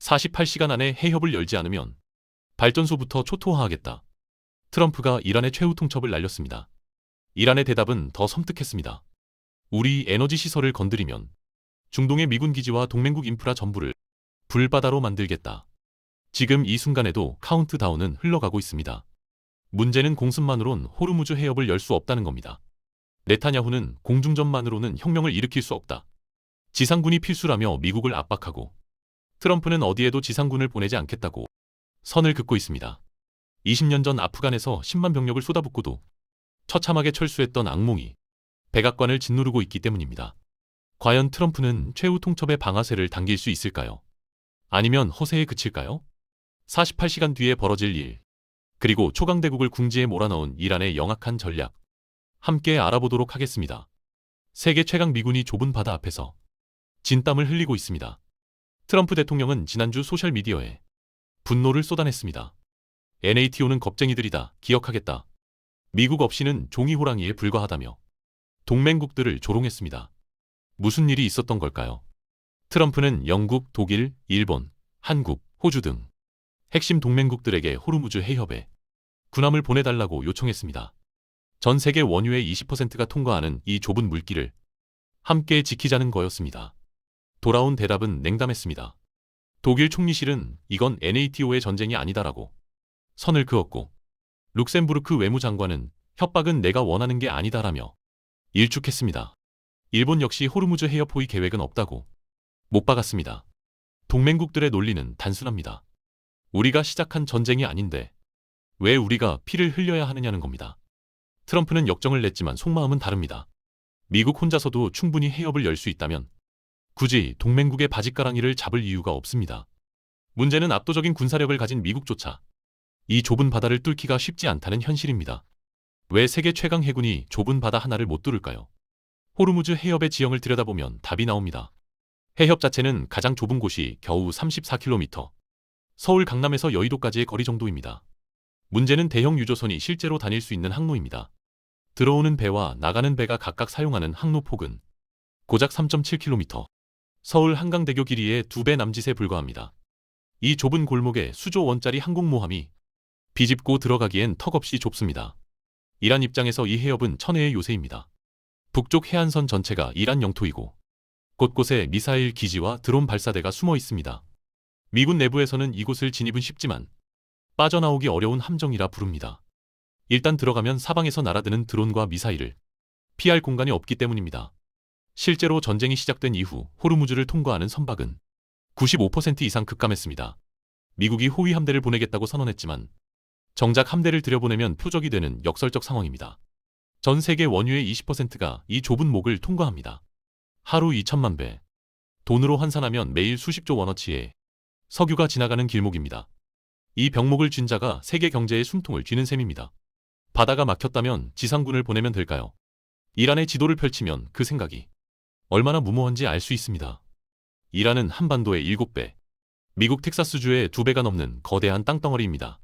48시간 안에 해협을 열지 않으면 발전소부터 초토화하겠다. 트럼프가 이란의 최후 통첩을 날렸습니다. 이란의 대답은 더 섬뜩했습니다. 우리 에너지 시설을 건드리면 중동의 미군 기지와 동맹국 인프라 전부를 불바다로 만들겠다. 지금 이 순간에도 카운트다운은 흘러가고 있습니다. 문제는 공습만으론 호르무즈 해협을 열 수 없다는 겁니다. 네타냐후는 공중전만으로는 혁명을 일으킬 수 없다. 지상군이 필수라며 미국을 압박하고, 트럼프는 어디에도 지상군을 보내지 않겠다고 선을 긋고 있습니다. 20년 전 아프간에서 10만 병력을 쏟아붓고도 처참하게 철수했던 악몽이 백악관을 짓누르고 있기 때문입니다. 과연 트럼프는 최후 통첩의 방아쇠를 당길 수 있을까요? 아니면 허세에 그칠까요? 48시간 뒤에 벌어질 일, 그리고 초강대국을 궁지에 몰아넣은 이란의 영악한 전략, 함께 알아보도록 하겠습니다. 세계 최강 미군이 좁은 바다 앞에서 진땀을 흘리고 있습니다. 트럼프 대통령은 지난주 소셜미디어에 분노를 쏟아냈습니다. NATO는 겁쟁이들이다, 기억하겠다. 미국 없이는 종이 호랑이에 불과하다며 동맹국들을 조롱했습니다. 무슨 일이 있었던 걸까요? 트럼프는 영국, 독일, 일본, 한국, 호주 등 핵심 동맹국들에게 호르무즈 해협에 군함을 보내달라고 요청했습니다. 전 세계 원유의 20%가 통과하는 이 좁은 물길을 함께 지키자는 거였습니다. 돌아온 대답은 냉담했습니다. 독일 총리실은 이건 NATO의 전쟁이 아니다라고 선을 그었고, 룩셈부르크 외무장관은 협박은 내가 원하는 게 아니다라며 일축했습니다. 일본 역시 호르무즈 해협 포위 계획은 없다고 못 박았습니다. 동맹국들의 논리는 단순합니다. 우리가 시작한 전쟁이 아닌데 왜 우리가 피를 흘려야 하느냐는 겁니다. 트럼프는 역정을 냈지만 속마음은 다릅니다. 미국 혼자서도 충분히 해협을 열 수 있다면 굳이 동맹국의 바짓가랑이를 잡을 이유가 없습니다. 문제는 압도적인 군사력을 가진 미국조차 이 좁은 바다를 뚫기가 쉽지 않다는 현실입니다. 왜 세계 최강 해군이 좁은 바다 하나를 못 뚫을까요? 호르무즈 해협의 지형을 들여다보면 답이 나옵니다. 해협 자체는 가장 좁은 곳이 겨우 34km, 서울 강남에서 여의도까지의 거리 정도입니다. 문제는 대형 유조선이 실제로 다닐 수 있는 항로입니다. 들어오는 배와 나가는 배가 각각 사용하는 항로폭은 고작 3.7km, 서울 한강대교 길이의 2배 남짓에 불과합니다. 이 좁은 골목에 수조 원짜리 항공모함이 비집고 들어가기엔 턱없이 좁습니다. 이란 입장에서 이 해협은 천혜의 요새입니다. 북쪽 해안선 전체가 이란 영토이고 곳곳에 미사일 기지와 드론 발사대가 숨어 있습니다. 미군 내부에서는 이곳을 진입은 쉽지만 빠져나오기 어려운 함정이라 부릅니다. 일단 들어가면 사방에서 날아드는 드론과 미사일을 피할 공간이 없기 때문입니다. 실제로 전쟁이 시작된 이후 호르무즈를 통과하는 선박은 95% 이상 급감했습니다. 미국이 호위 함대를 보내겠다고 선언했지만 정작 함대를 들여보내면 표적이 되는 역설적 상황입니다. 전 세계 원유의 20%가 이 좁은 목을 통과합니다. 하루 2천만 배. 돈으로 환산하면 매일 수십조 원어치의 석유가 지나가는 길목입니다. 이 병목을 쥔 자가 세계 경제의 숨통을 쥐는 셈입니다. 바다가 막혔다면 지상군을 보내면 될까요? 이란의 지도를 펼치면 그 생각이 얼마나 무모한지 알 수 있습니다. 이란은 한반도의 7배, 미국 텍사스주의 2배가 넘는 거대한 땅덩어리입니다.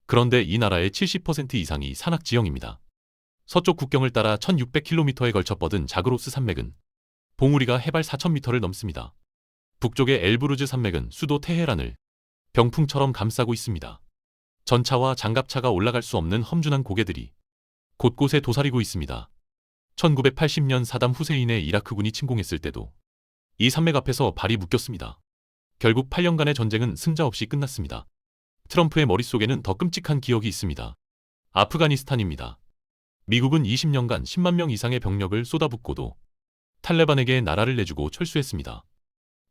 그런데 이 나라의 70% 이상이 산악지형입니다. 서쪽 국경을 따라 1600km에 걸쳐 뻗은 자그로스 산맥은 봉우리가 해발 4000m를 넘습니다. 북쪽의 엘브루즈 산맥은 수도 테헤란을 병풍처럼 감싸고 있습니다. 전차와 장갑차가 올라갈 수 없는 험준한 고개들이 곳곳에 도사리고 있습니다. 1980년 사담 후세인의 이라크군이 침공했을 때도 이 산맥 앞에서 발이 묶였습니다. 결국 8년간의 전쟁은 승자 없이 끝났습니다. 트럼프의 머릿속에는 더 끔찍한 기억이 있습니다. 아프가니스탄입니다. 미국은 20년간 10만 명 이상의 병력을 쏟아붓고도 탈레반에게 나라를 내주고 철수했습니다.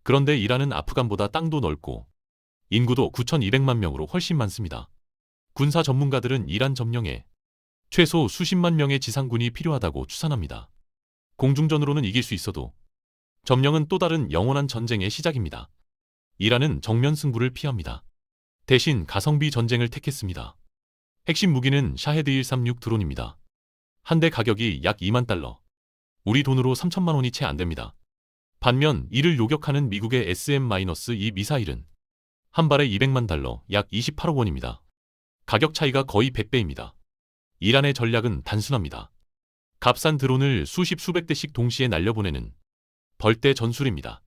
그런데 이란은 아프간보다 땅도 넓고 인구도 9,200만 명으로 훨씬 많습니다. 군사 전문가들은 이란 점령에 최소 수십만 명의 지상군이 필요하다고 추산합니다. 공중전으로는 이길 수 있어도 점령은 또 다른 영원한 전쟁의 시작입니다. 이란은 정면 승부를 피합니다. 대신 가성비 전쟁을 택했습니다. 핵심 무기는 샤헤드 136 드론입니다. 한 대 가격이 약 2만 달러, 우리 돈으로 3천만 원이 채 안 됩니다. 반면 이를 요격하는 미국의 SM-2 미사일은 한 발에 200만 달러, 약 28억 원입니다. 가격 차이가 거의 100배입니다. 이란의 전략은 단순합니다. 값싼 드론을 수십 수백 대씩 동시에 날려보내는 벌떼 전술입니다.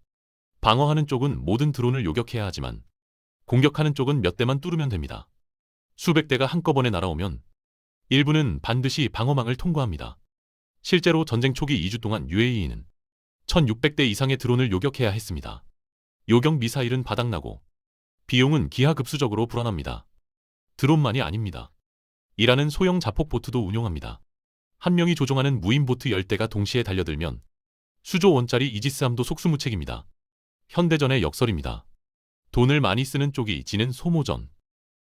방어하는 쪽은 모든 드론을 요격해야 하지만 공격하는 쪽은 몇 대만 뚫으면 됩니다. 수백 대가 한꺼번에 날아오면 일부는 반드시 방어망을 통과합니다. 실제로 전쟁 초기 2주 동안 UAE는 1600대 이상의 드론을 요격해야 했습니다. 요격 미사일은 바닥나고 비용은 기하급수적으로 불어납니다. 드론만이 아닙니다. 이란은 소형 자폭 보트도 운용합니다. 한 명이 조종하는 무인 보트 10대가 동시에 달려들면 수조 원짜리 이지스함도 속수무책입니다. 현대전의 역설입니다. 돈을 많이 쓰는 쪽이 지는 소모전.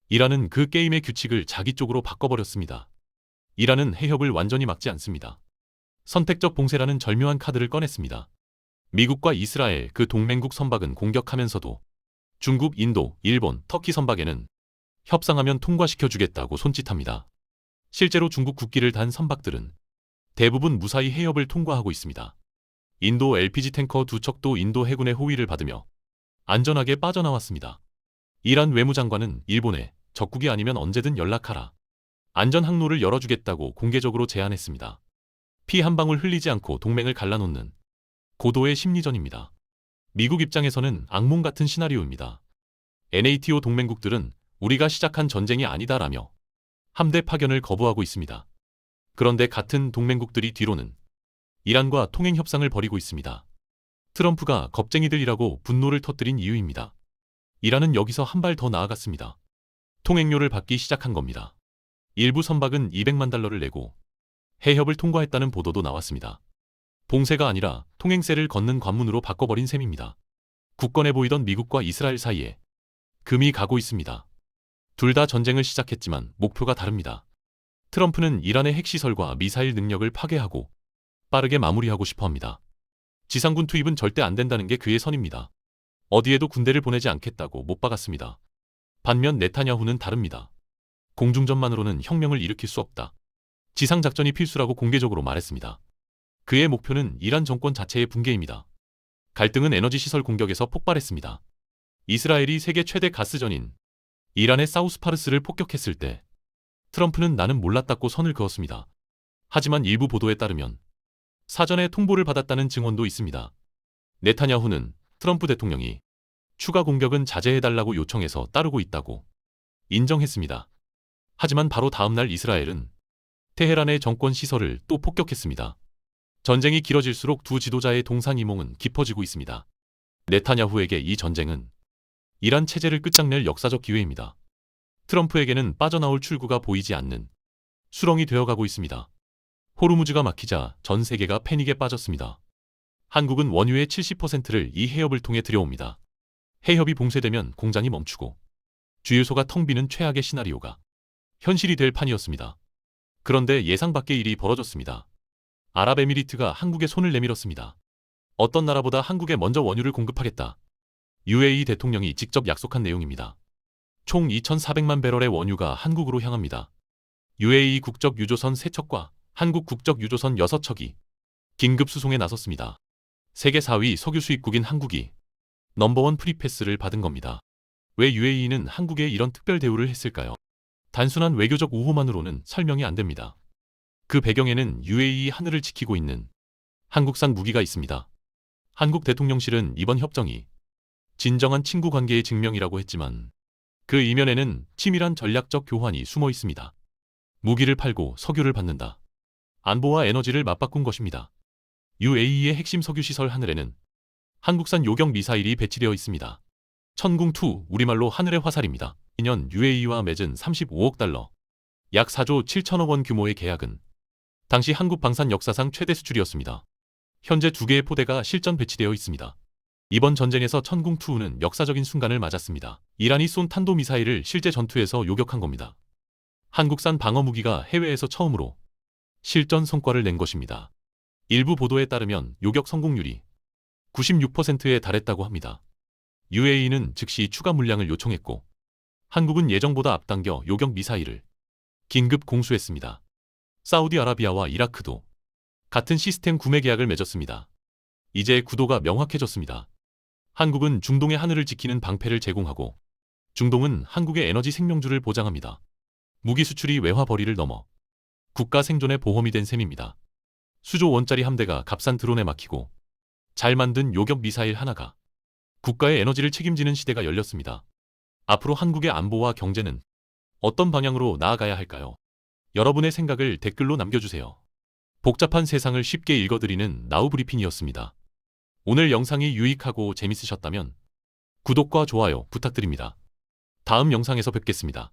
이란은 그 게임의 규칙을 자기 쪽으로 바꿔버렸습니다. 이란은 해협을 완전히 막지 않습니다. 선택적 봉쇄라는 절묘한 카드를 꺼냈습니다. 미국과 이스라엘 그 동맹국 선박은 공격하면서도 중국, 인도, 일본, 터키 선박에는 협상하면 통과시켜주겠다고 손짓합니다. 실제로 중국 국기를 단 선박들은 대부분 무사히 해협을 통과하고 있습니다. 인도 LPG 탱커 2척도 인도 해군의 호위를 받으며 안전하게 빠져나왔습니다. 이란 외무장관은 일본에 적국이 아니면 언제든 연락하라. 안전 항로를 열어주겠다고 공개적으로 제안했습니다. 피 한 방울 흘리지 않고 동맹을 갈라놓는 고도의 심리전입니다. 미국 입장에서는 악몽 같은 시나리오입니다. NATO 동맹국들은 우리가 시작한 전쟁이 아니다라며 함대 파견을 거부하고 있습니다. 그런데 같은 동맹국들이 뒤로는 이란과 통행 협상을 벌이고 있습니다. 트럼프가 겁쟁이들이라고 분노를 터뜨린 이유입니다. 이란은 여기서 한 발 더 나아갔습니다. 통행료를 받기 시작한 겁니다. 일부 선박은 200만 달러를 내고 해협을 통과했다는 보도도 나왔습니다. 봉쇄가 아니라 통행세를 걷는 관문으로 바꿔버린 셈입니다. 굳건해 보이던 미국과 이스라엘 사이에 금이 가고 있습니다. 둘 다 전쟁을 시작했지만 목표가 다릅니다. 트럼프는 이란의 핵시설과 미사일 능력을 파괴하고 빠르게 마무리하고 싶어 합니다. 지상군 투입은 절대 안 된다는 게 그의 선입니다. 어디에도 군대를 보내지 않겠다고 못 박았습니다. 반면 네타냐후는 다릅니다. 공중전만으로는 혁명을 일으킬 수 없다. 지상작전이 필수라고 공개적으로 말했습니다. 그의 목표는 이란 정권 자체의 붕괴입니다. 갈등은 에너지 시설 공격에서 폭발했습니다. 이스라엘이 세계 최대 가스전인 이란의 사우스파르스를 폭격했을 때 트럼프는 나는 몰랐다고 선을 그었습니다. 하지만 일부 보도에 따르면 사전에 통보를 받았다는 증언도 있습니다. 네타냐후는 트럼프 대통령이 추가 공격은 자제해달라고 요청해서 따르고 있다고 인정했습니다. 하지만 바로 다음 날 이스라엘은 테헤란의 정권 시설을 또 폭격했습니다. 전쟁이 길어질수록 두 지도자의 동상이몽은 깊어지고 있습니다. 네타냐후에게 이 전쟁은 이란 체제를 끝장낼 역사적 기회입니다. 트럼프에게는 빠져나올 출구가 보이지 않는 수렁이 되어가고 있습니다. 호르무즈가 막히자 전 세계가 패닉에 빠졌습니다. 한국은 원유의 70%를 이 해협을 통해 들여옵니다. 해협이 봉쇄되면 공장이 멈추고 주유소가 텅 비는 최악의 시나리오가 현실이 될 판이었습니다. 그런데 예상 밖의 일이 벌어졌습니다. 아랍에미리트가 한국에 손을 내밀었습니다. 어떤 나라보다 한국에 먼저 원유를 공급하겠다. UAE 대통령이 직접 약속한 내용입니다. 총 2,400만 배럴의 원유가 한국으로 향합니다. UAE 국적 유조선 3척과 한국 국적 유조선 6척이 긴급 수송에 나섰습니다. 세계 4위 석유 수입국인 한국이 넘버원 프리패스를 받은 겁니다. 왜 UAE는 한국에 이런 특별 대우를 했을까요? 단순한 외교적 우호만으로는 설명이 안 됩니다. 그 배경에는 UAE 하늘을 지키고 있는 한국산 무기가 있습니다. 한국 대통령실은 이번 협정이 진정한 친구 관계의 증명이라고 했지만 그 이면에는 치밀한 전략적 교환이 숨어 있습니다. 무기를 팔고 석유를 받는다. 안보와 에너지를 맞바꾼 것입니다. UAE의 핵심 석유 시설 하늘에는 한국산 요격 미사일이 배치되어 있습니다. 천궁2, 우리말로 하늘의 화살입니다. 2년 UAE와 맺은 35억 달러, 약 4조 7천억 원 규모의 계약은 당시 한국 방산 역사상 최대 수출이었습니다. 현재 2개의 포대가 실전 배치되어 있습니다. 이번 전쟁에서 천궁2는 역사적인 순간을 맞았습니다. 이란이 쏜 탄도미사일을 실제 전투에서 요격한 겁니다. 한국산 방어무기가 해외에서 처음으로 실전 성과를 낸 것입니다. 일부 보도에 따르면 요격 성공률이 96%에 달했다고 합니다. UAE는 즉시 추가 물량을 요청했고 한국은 예정보다 앞당겨 요격 미사일을 긴급 공수했습니다. 사우디아라비아와 이라크도 같은 시스템 구매 계약을 맺었습니다. 이제 구도가 명확해졌습니다. 한국은 중동의 하늘을 지키는 방패를 제공하고 중동은 한국의 에너지 생명줄을 보장합니다. 무기 수출이 외화 벌이를 넘어 국가 생존의 보험이 된 셈입니다. 수조 원짜리 함대가 값싼 드론에 막히고 잘 만든 요격 미사일 하나가 국가의 에너지를 책임지는 시대가 열렸습니다. 앞으로 한국의 안보와 경제는 어떤 방향으로 나아가야 할까요? 여러분의 생각을 댓글로 남겨주세요. 복잡한 세상을 쉽게 읽어드리는 나우브리핑이었습니다. 오늘 영상이 유익하고 재밌으셨다면 구독과 좋아요 부탁드립니다. 다음 영상에서 뵙겠습니다.